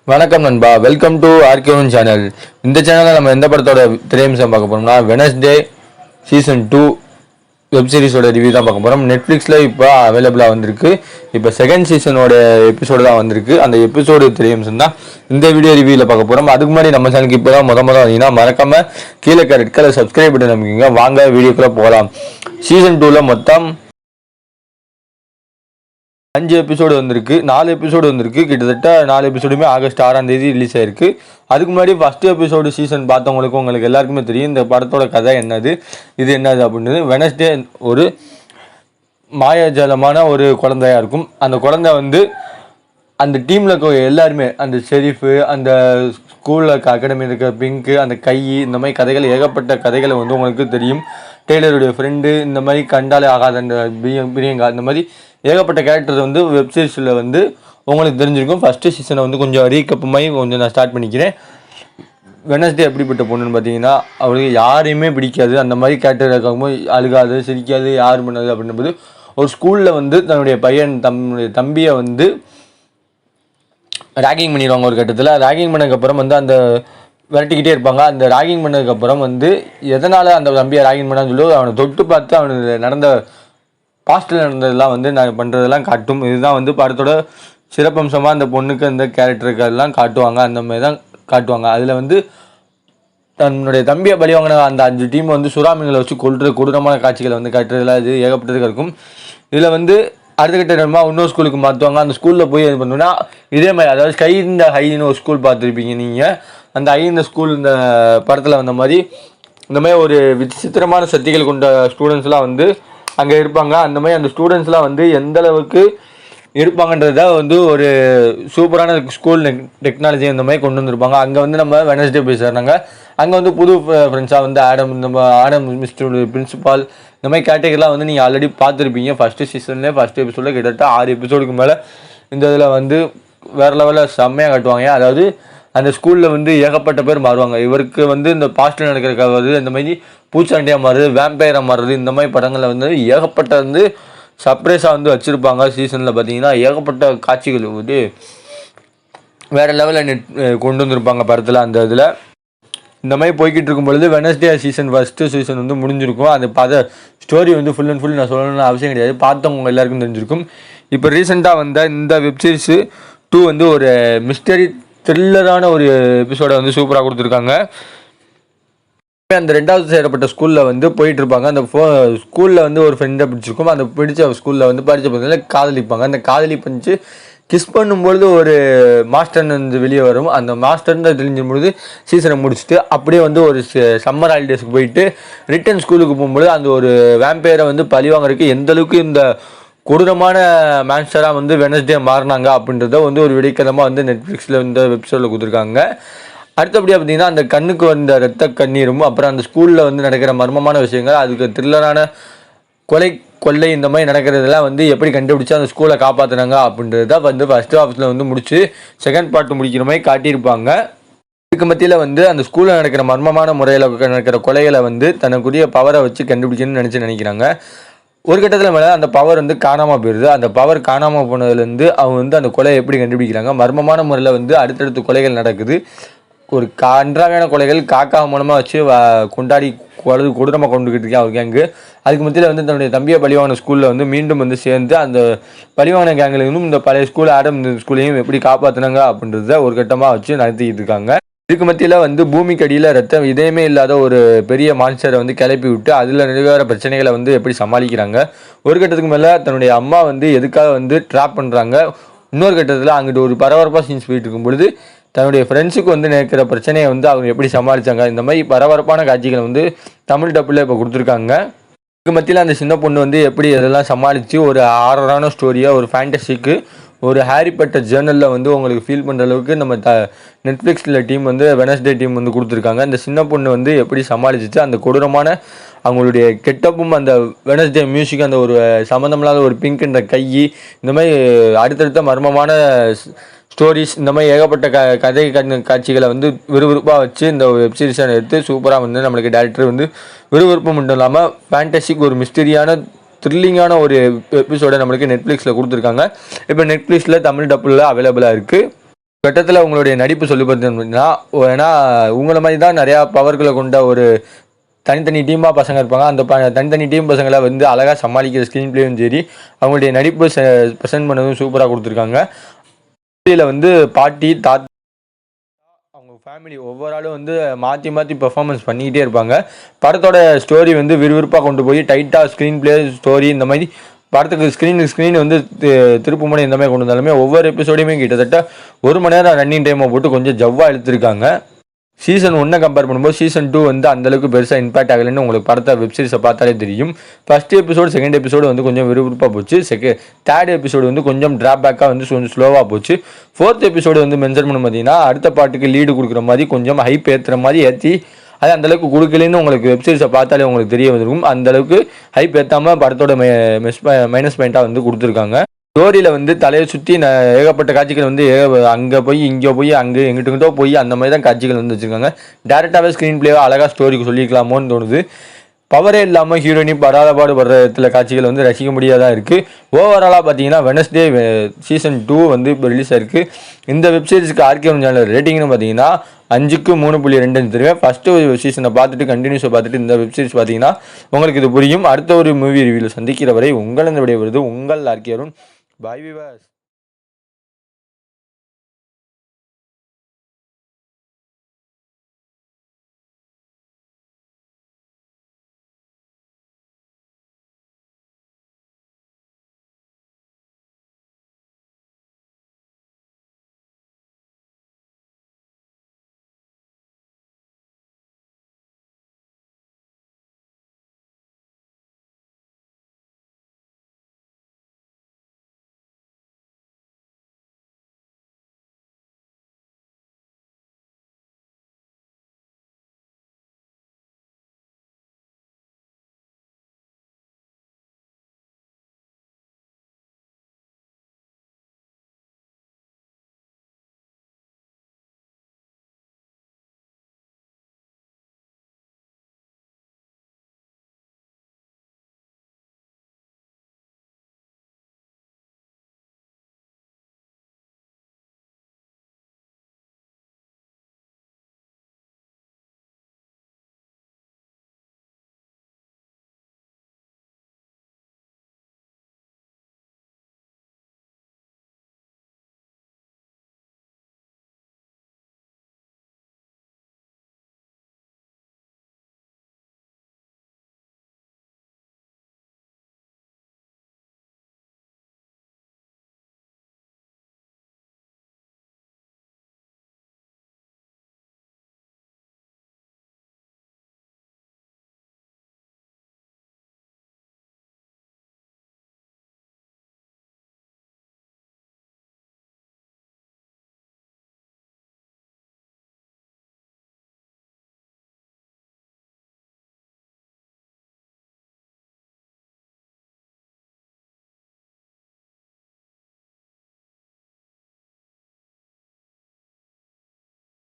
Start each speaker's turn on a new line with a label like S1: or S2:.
S1: வணக்கம் நண்பா, welcome to ஆர்கேவன் channel. இந்த சேனலில் நம்ம எந்த படத்தோட திரையம்சம் பார்க்க போகிறோம்னா வெனஸ்டே சீசன் 2 வெப் சீரிஸோட ரிவ்யூ தான் பார்க்க போகிறோம். நெட்ஃப்ளிக்ஸில் இப்போ அவைலபிளாக வந்திருக்கு. இப்போ செகண்ட் சீசனோட எபிசோடு தான் வந்திருக்கு. அந்த எபிசோடு திரையம்சம் தான் இந்த வீடியோ ரிவ்யூவில் பார்க்க போகிறோம். அதுக்கு முன்னாடி நம்ம சேனலுக்கு இப்போ தான் முதல்ல வந்தீங்கன்னா மறக்காமல் கீழே ரெட் கலர் சப்ஸ்கிரைப் பண்ணி நம்பிக்கோங்க. வாங்க வீடியோக்குள்ளே போகலாம். சீசன் 2ல் மொத்தம் 5 எபிசோடு வந்திருக்கு, 4 எபிசோடு வந்திருக்கு. கிட்டத்தட்ட 4 எபிசோடுமே ஆகஸ்ட் 6ஆம் தேதி ரிலீஸ் ஆயிருக்கு. அதுக்கு முன்னாடி ஃபர்ஸ்ட் எபிசோடு சீசன் பார்த்தவங்களுக்கு உங்களுக்கு எல்லாருக்குமே தெரியும் இந்த படத்தோட கதை என்னது, இது என்னது அப்படின்றது. வெனஸ்டே ஒரு மாயாஜாலமான ஒரு குழந்தையா இருக்கும். அந்த குழந்தை வந்து அந்த டீமில் இருக்க எல்லாருமே, அந்த ஷெரீஃபு, அந்த ஸ்கூலில் அகாடமி இருக்க பிங்க்கு, அந்த கை, இந்த மாதிரி கதைகள், ஏகப்பட்ட கதைகளை வந்து உங்களுக்கு தெரியும். டெய்லருடைய ஃப்ரெண்டு, இந்த மாதிரி கண்டாலே ஆகாத அந்த பிரியங்கா, இந்த மாதிரி ஏகப்பட்ட கேரக்டர் வந்து வெப்சீரிஸில் வந்து உங்களுக்கு தெரிஞ்சிருக்கும். ஃபஸ்ட்டு சீசனை வந்து கொஞ்சம் ரீகப் மாதிரி கொஞ்சம் நான் ஸ்டார்ட் பண்ணிக்கிறேன். வெனஸ்டே எப்படிப்பட்ட பொண்ணுன்னு பார்த்தீங்கன்னா, அவளுக்கு யாரையுமே பிடிக்காது. அந்த மாதிரி கேரக்டர் இருக்கும்போது அழுகாது, சிரிக்காது, யார் பண்ணாது அப்படின்னும்போது ஒரு ஸ்கூலில் வந்து தன்னுடைய தம்பியை வந்து ராகிங் பண்ணிடுவாங்க. ஒரு கட்டத்தில் ராகிங் பண்ணதுக்கப்புறம் வந்து அந்த விரட்டிக்கிட்டே இருப்பாங்க. அந்த ராகிங் பண்ணதுக்கப்புறம் வந்து எதனால் அந்த தம்பியை ராகிங் பண்ணான்னு சொல்லி அவனை தொட்டு பார்த்து அவனுக்கு நடந்த பாஸ்டில் நடந்ததெல்லாம் வந்து நான் பண்ணுறதெல்லாம் காட்டும். இதுதான் வந்து படத்தோட சிறப்பம்சமாக அந்த பொண்ணுக்கு அந்த கேரக்டருக்கெல்லாம் காட்டுவாங்க. அந்த மாதிரி தான் காட்டுவாங்க. அதில் வந்து தன்னுடைய தம்பியை பலி வாங்கின அந்த 5 டீம் வந்து சுறாமீன்களை வச்சு கொள்கிற கொடூரமான காட்சிகளை வந்து காட்டுறதுல இது ஏகப்பட்டதுக்கு இருக்கும். இதில் வந்து அடுத்த கட்ட நேரமாக இன்னொரு ஸ்கூலுக்கு மாற்றுவாங்க. அந்த ஸ்கூலில் போய் இது பண்ணோன்னா இதே மாதிரி, அதாவது ஸ்கை இந்த ஹைன்னு ஒரு ஸ்கூல் பார்த்துருப்பீங்க நீங்கள். அந்த ஹை இந்த ஸ்கூல் இந்த படத்தில் வந்த மாதிரி இந்த மாதிரி ஒரு விசித்திரமான சக்திகள் கொண்ட ஸ்டூடெண்ட்ஸ்லாம் வந்து அங்கே இருப்பாங்க. அந்த மாதிரி அந்த ஸ்டூடெண்ட்ஸ்லாம் வந்து எந்த அளவுக்கு இருப்பாங்கன்றத வந்து ஒரு சூப்பரான ஸ்கூல் டெக்னாலஜி இந்த மாதிரி கொண்டு வந்திருப்பாங்க. அங்கே வந்து நம்ம வெனஸ்டே போய் சேர்றாங்க. அங்கே வந்து புது ஃப்ரெண்ட்ஸாக வந்து ஆடம் மிஸ்டர் பிரின்சிபால், இந்த மாதிரி கேட்டகரிலாம் வந்து நீங்கள் ஆல்ரெடி பார்த்துருப்பீங்க. ஃபஸ்ட்டு சீசன்லேயே ஃபஸ்ட் எபிசோடில் கிட்டத்தட்ட 6 எபிசோடுக்கு மேலே இந்த இதில் வந்து வேறு லெவலில் செம்மையாக காட்டுவாங்க. அதாவது அந்த ஸ்கூலில் வந்து ஏகப்பட்ட பேர் மாறுவாங்க. இவருக்கு வந்து இந்த பாஸ்டில் நடக்கிற வருது, இந்த மாதிரி பூச்சாண்டியாக மாறுது, வேம்பயராக மாறுது, இந்த மாதிரி படங்களில் வந்து ஏகப்பட்ட வந்து சர்ப்ரைஸாக வந்து வச்சுருப்பாங்க. சீசனில் பார்த்தீங்கன்னா ஏகப்பட்ட காட்சிகள் வந்து வேறு லெவலில் கொண்டு வந்திருப்பாங்க படத்தில். அந்த இதில் இந்த மாதிரி போய்கிட்டு இருக்கும் பொழுது வெனஸ்டே சீசன் ஃபஸ்ட்டு சீசன் வந்து முடிஞ்சிருக்கும். அது ஸ்டோரி வந்து ஃபுல் அண்ட் ஃபுல் நான் சொல்லணும்னு அவசியம் கிடையாது, பார்த்தவங்க எல்லாருக்கும் தெரிஞ்சிருக்கும். இப்போ ரீசெண்டாக வந்த இந்த வெப்சீரிஸு 2 வந்து ஒரு மிஸ்டரி த்ரில்லரான ஒரு எபிசோடை வந்து சூப்பராக கொடுத்துருக்காங்க. அந்த 2வது சேரப்பட்ட ஸ்கூலில் வந்து போயிட்டுருப்பாங்க. அந்த ஸ்கூலில் வந்து ஒரு ஃப்ரெண்டை பிடிச்சிருக்கும். அந்த பிடிச்ச ஸ்கூலில் வந்து படித்த பசங்களை காதலிப்பாங்க. அந்த காதலி பண்ணிச்சு கிஸ் பண்ணும்பொழுது ஒரு மாஸ்டர்னு வந்து வெளியே வரும். அந்த மாஸ்டர்னு தெரிஞ்சும் பொழுது சீசனை முடிச்சுட்டு அப்படியே வந்து ஒரு சம்மர் ஹாலிடேஸ்க்கு போயிட்டு ரிட்டன் ஸ்கூலுக்கு போகும்பொழுது அந்த ஒரு வேம்பயரை வந்து பழி வாங்குறதுக்கு எந்தளவுக்கு இந்த கொடூரமான மான்ஸ்டராக வந்து வெனஸ்டே மாறினாங்க அப்படின்றத வந்து ஒரு விடைக்கதமாக வந்து நெட்ஃப்ளிக்ஸில் இந்த வெப்சைட்டில் கொடுத்துருக்காங்க. அடுத்தபடியாக பார்த்தீங்கன்னா அந்த கண்ணுக்கு வந்த ரத்த கண்ணீரும், அப்புறம் அந்த ஸ்கூலில் வந்து நடக்கிற மர்மமான விஷயங்கள், அதுக்கு த்ரில்லரான கொள்ளை இந்த மாதிரி நடக்கிறதெல்லாம் வந்து எப்படி கண்டுபிடிச்சி அந்த ஸ்கூலை காப்பாற்றுனாங்க அப்படின்றது தான் வந்து ஃபஸ்ட்டு ஹாஃபில் வந்து முடிச்சு செகண்ட் பார்ட் முடிக்கிற மாதிரி காட்டியிருப்பாங்க. இதுக்கு மத்தியில் வந்து அந்த ஸ்கூலில் நடக்கிற மர்மமான முறையில் நடக்கிற கொலைகளை வந்து தனக்குரிய பவரை வச்சு கண்டுபிடிக்கணும்னு நினைக்கிறாங்க. ஒரு கட்டத்தில் மேலே அந்த பவர் வந்து காணாமல் போயிடுது. அந்த பவர் காணாமல் போனதுலேருந்து அவங்க வந்து அந்த கொலையை எப்படி கண்டுபிடிக்கிறாங்க, மர்மமான முறையில் வந்து அடுத்தடுத்து கொலைகள் நடக்குது. ஒரு கன்றாவியான கொலைகள் காக்கா மூலமாக வச்சு கொண்டாடி கொடூரமாக கொண்டுக்கிட்டு இருக்கேன் அவர் கேங்கு. அதுக்கு மத்தியில் வந்து தன்னுடைய தம்பியை பழிவாங்கின ஸ்கூலில் வந்து மீண்டும் வந்து சேர்ந்து அந்த பழிவாங்கின கேங்கிலையும் இந்த பழைய ஸ்கூல் ஆடம் இந்த ஸ்கூலையும் எப்படி காப்பாற்றினாங்க அப்படின்றத ஒரு கட்டமாக வச்சு நடத்திக்கிட்டு இருக்காங்க. இதுக்கு மத்தியில் வந்து பூமிக்கு அடியில் ரத்தம் இதயமே இல்லாத ஒரு பெரிய மான்ஸ்டரை வந்து கிளப்பி விட்டு அதில் நிகழ பிரச்சனைகளை வந்து எப்படி சமாளிக்கிறாங்க. ஒரு கட்டத்துக்கு மேலே தன்னுடைய அம்மா வந்து எதுக்காக வந்து ட்ராப் பண்ணுறாங்க. இன்னொரு கட்டத்தில் அங்கிட்டு ஒரு பரபரப்பாக சீன்ஸ் போயிட்டு இருக்கும் பொழுது தன்னுடைய ஃப்ரெண்ட்ஸுக்கு வந்து நினைக்கிற பிரச்சனையை வந்து அவங்க எப்படி சமாளித்தாங்க. இந்த மாதிரி பரபரப்பான காட்சிகளை வந்து தமிழ் டப்பில் இப்போ கொடுத்துருக்காங்க. இதுக்கு மத்தியில் அந்த சின்ன பொண்ணு வந்து எப்படி அதெல்லாம் சமாளித்து ஒரு ஹாரரான ஸ்டோரியாக ஒரு ஃபேண்டசிக்கு ஒரு ஹாரி பாட்டர் ஜேர்னலில் வந்து உங்களுக்கு ஃபீல் பண்ணுற அளவுக்கு நம்ம நெட்ஃப்ளிக்ஸில் டீம் வந்து வெனஸ்டே டீம் வந்து கொடுத்துருக்காங்க. அந்த சின்ன பொண்ணு வந்து எப்படி சமாளிச்சிச்சு, அந்த கொடூரமான அவங்களுடைய கெட்டப்பும், அந்த வெனஸ்டே மியூசிக், அந்த ஒரு சம்மந்தமில்லாத ஒரு பிங்க் என்ற கை, இந்த மாதிரி அடுத்தடுத்த மர்மமான ஸ்டோரிஸ், இந்த மாதிரி ஏகப்பட்ட கதை காட்சிகளை வந்து விறுவிறுப்பாக வச்சு இந்த வெப்சீரிஸை எடுத்து சூப்பராக வந்து நம்மளுக்கு டேரக்டர் வந்து விறுவிறுப்பு மட்டும் இல்லாமல் ஃபேண்டசிக்கு ஒரு மிஸ்டரியான த்ரில்லிங்கான ஒரு எபிசோடை நம்மளுக்கு நெட்ஃப்ளிக்ஸில் கொடுத்துருக்காங்க. இப்போ நெட்ஃப்ளிக்ஸில் தமிழ் டப்பில் அவைலபிளாக இருக்குது. கட்டத்தில் உங்களுடைய நடிப்பு சொல்லி பார்த்தீங்கன்னா, ஏன்னா உங்கள மாதிரி தான் நிறையா பவர்களை கொண்ட ஒரு தனித்தனி டீமாக பசங்க இருப்பாங்க. அந்த தனித்தனி டீம் பசங்களை வந்து அழகாக சமாளிக்கிற ஸ்க்ரீன் பிளேயும் சரி, அவங்களுடைய நடிப்பு ப்ரெசென்ட் பண்ணதும் சூப்பராக கொடுத்துருக்காங்க. இதில் வந்து பாட்டி, தாத்தா, அவங்க ஃபேமிலி ஒவ்வொரு ஆளும் வந்து மாற்றி மாற்றி பெர்ஃபார்மன்ஸ் பண்ணிக்கிட்டே இருப்பாங்க. படத்தோட ஸ்டோரி வந்து விறுவிறுப்பாக கொண்டு போய் டைட்டாக ஸ்க்ரீன் பிளே ஸ்டோரி இந்த மாதிரி படத்துக்கு ஸ்க்ரீன் வந்து திருப்பு முனை இந்த மாதிரி கொண்டு வந்தாலுமே ஒவ்வொரு எபிசோடையுமே கிட்டத்தட்ட 1 மணி நேரம் ரன்னிங் டைமை போட்டு கொஞ்சம் ஜவ்வாக எடுத்திருக்காங்க. சீசன் 1 கம்பேர் பண்ணும்போது சீசன் 2 வந்து அந்தளவுக்கு பெருசாக இம்பாக்ட் ஆகலைன்னு உங்களுக்கு படத்தை வெப்சீரிஸை பார்த்தாலே தெரியும். ஃபர்ஸ்ட் எபிசோடு செகண்ட் எபிசோடு வந்து கொஞ்சம் விறுவிறுப்பாக போச்சு. தேர்ட் எபிசோடு வந்து கொஞ்சம் ட்ராபேக்காக வந்து கொஞ்சம் ஸ்லோவாக போச்சு. ஃபோர்த் எபிசோடு வந்து மென்ஷன் பண்ண பார்த்தீங்கன்னா அடுத்த பாட்டுக்கு லீடு கொடுக்குற மாதிரி கொஞ்சம் ஹைப் ஏற்றுற மாதிரி ஏற்றி அது அந்தளவுக்கு கொடுக்கலன்னு உங்களுக்கு வெப்சீரிஸை பார்த்தாலே உங்களுக்கு தெரிய வந்திருக்கும். அந்தளவுக்கு ஹைப் ஏற்றாமல் படத்தோட மைனஸ் பாயிண்ட்டாக வந்து கொடுத்துருக்காங்க. ஸ்டோரியில் வந்து தலையை சுற்றி ஏகப்பட்ட காட்சிகள் வந்து அங்கே போய் இங்கே போய் அங்கே எங்கிட்டோ போய் அந்த மாதிரி தான் காட்சிகள் வந்து வச்சுருக்காங்க. டேரெக்டாகவே ஸ்க்ரீன் பிளேவாக அழகாக ஸ்டோரிக்கு சொல்லிக்கலாமோன்னு தோணுது. பவரே இல்லாமல் ஹீரோயினி படாத பாடுபடுற இடத்துல காட்சிகள் வந்து ரசிக்க முடியாதான் இருக்குது. ஓவராலாக பார்த்தீங்கன்னா வெனஸ்டே சீசன் 2 வந்து இப்போ ரிலீஸ் ஆயிருக்கு. இந்த வெப்சீரிஸ்க்கு ஆர்கேஎம் சேனல் ரேட்டிங்னு பார்த்தீங்கன்னா 5க்கு 3.2 தருவேன். ஃபஸ்ட்டு சீசனை பார்த்துட்டு கண்டினியூஸை பார்த்துட்டு இந்த வெப்சீரிஸ் பார்த்தீங்கன்னா உங்களுக்கு இது புரியும். அடுத்த ஒரு மூவி ரிவ்யூவில் சந்திக்கிற வரை உங்கள் இந்த விடைய வருது உங்கள் ஆர்கே அருண். பாய் விவாஸ்.